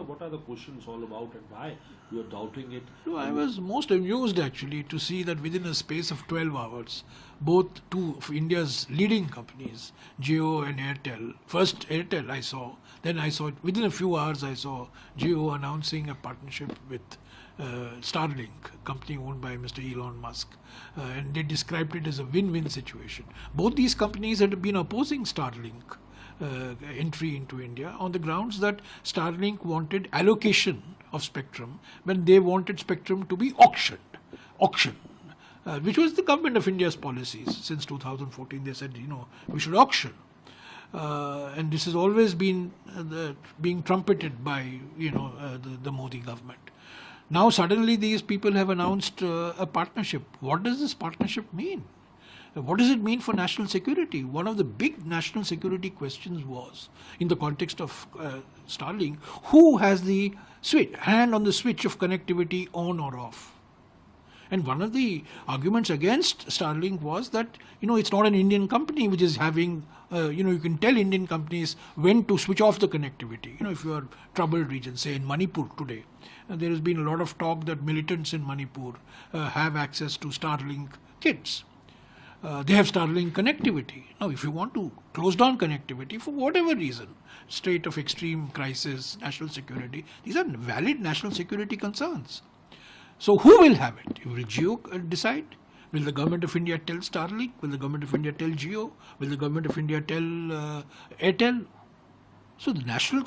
what are the questions all about and why you are doubting it? No, I was most amused actually to see that within a space of 12 hours, both two of India's leading companies, Jio and Airtel, first Airtel I saw, then I saw, within a few hours I saw Jio announcing a partnership with Starlink, company owned by Mr. Elon Musk, and they described it as a win-win situation. Both these companies had been opposing Starlink entry into India on the grounds that Starlink wanted allocation of spectrum when they wanted spectrum to be auctioned, which was the government of India's policies since 2014. They said, we should auction. And this has always been being trumpeted by the Modi government. Now suddenly these people have announced a partnership. What does this partnership mean? What does it mean for national security? One of the big national security questions was, in the context of Starlink, who has the hand on the switch of connectivity on or off? And one of the arguments against Starlink was that, it's not an Indian company which is having, you can tell Indian companies when to switch off the connectivity. If you are troubled regions, say in Manipur today, there has been a lot of talk that militants in Manipur have access to Starlink kits. They have Starlink connectivity. Now, if you want to close down connectivity for whatever reason, state of extreme crisis, national security, these are valid national security concerns. So who will have it? Will Jio decide? Will the government of India tell Starlink? Will the government of India tell Jio? Will the government of India tell Airtel? So the national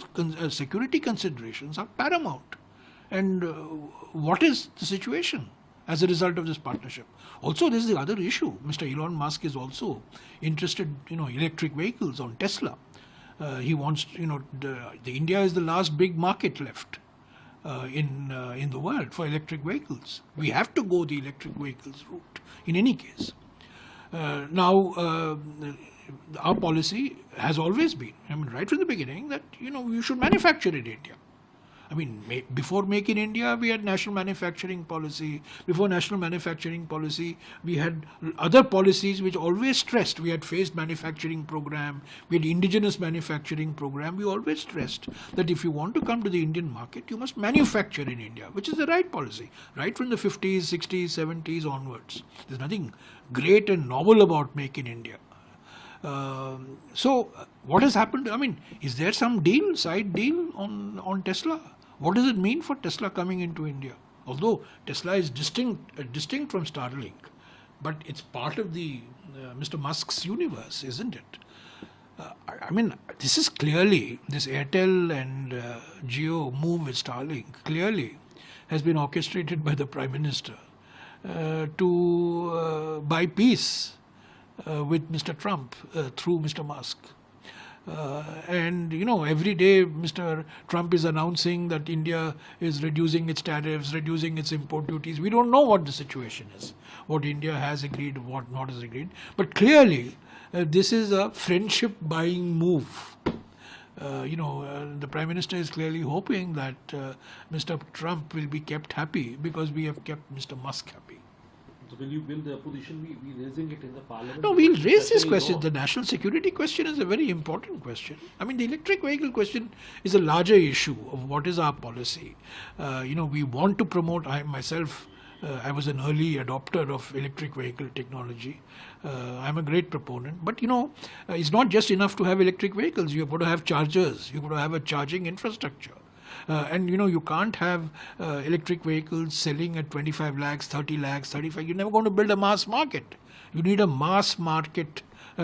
security considerations are paramount. And what is the situation as a result of this partnership? Also, this is the other issue. Mr. Elon Musk is also interested, electric vehicles on Tesla. He wants, India is the last big market left in the world for electric vehicles. We have to go the electric vehicles route in any case. Now, our policy has always been, right from the beginning, that, you should manufacture in India. Before Make in India, we had national manufacturing policy. Before national manufacturing policy, we had other policies which always stressed. We had phased manufacturing program. We had indigenous manufacturing program. We always stressed that if you want to come to the Indian market, you must manufacture in India, which is the right policy, right from the 50s, 60s, 70s onwards. There's nothing great and novel about Make in India. So what has happened? Is there some side deal on Tesla? What does it mean for Tesla coming into India? Although Tesla is distinct from Starlink, but it's part of the Mr. Musk's universe, isn't it? This is clearly, this Airtel and Jio move with Starlink clearly has been orchestrated by the Prime Minister to buy peace with Mr. Trump through Mr. Musk. And every day Mr. Trump is announcing that India is reducing its tariffs, reducing its import duties. We don't know what the situation is, what India has agreed, what not has agreed. But clearly, this is a friendship buying move. The Prime Minister is clearly hoping that Mr. Trump will be kept happy because we have kept Mr. Musk happy. So will the opposition be raising it in the parliament? No, we'll raise this question. The national security question is a very important question. The electric vehicle question is a larger issue of what is our policy. We want to promote, I myself, I was an early adopter of electric vehicle technology. I'm a great proponent. But, it's not just enough to have electric vehicles. You've got to have chargers. You've got to have a charging infrastructure. And you can't have electric vehicles selling at 25 lakhs, 30 lakhs, 35. You're never going to build a mass market. You need a mass market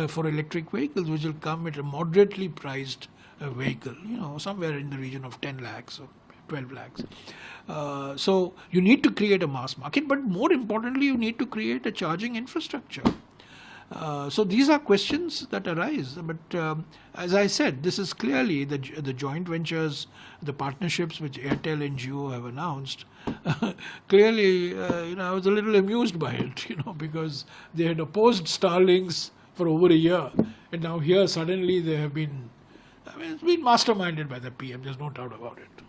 for electric vehicles, which will come at a moderately priced vehicle, somewhere in the region of 10 lakhs or 12 lakhs. So you need to create a mass market, but more importantly, you need to create a charging infrastructure. So these are questions that arise. But as I said, this is clearly the joint ventures, the partnerships which Airtel and Jio have announced. Clearly, I was a little amused by it, because they had opposed Starlinks for over a year. And now here suddenly they have been, it's been masterminded by the PM. There's no doubt about it.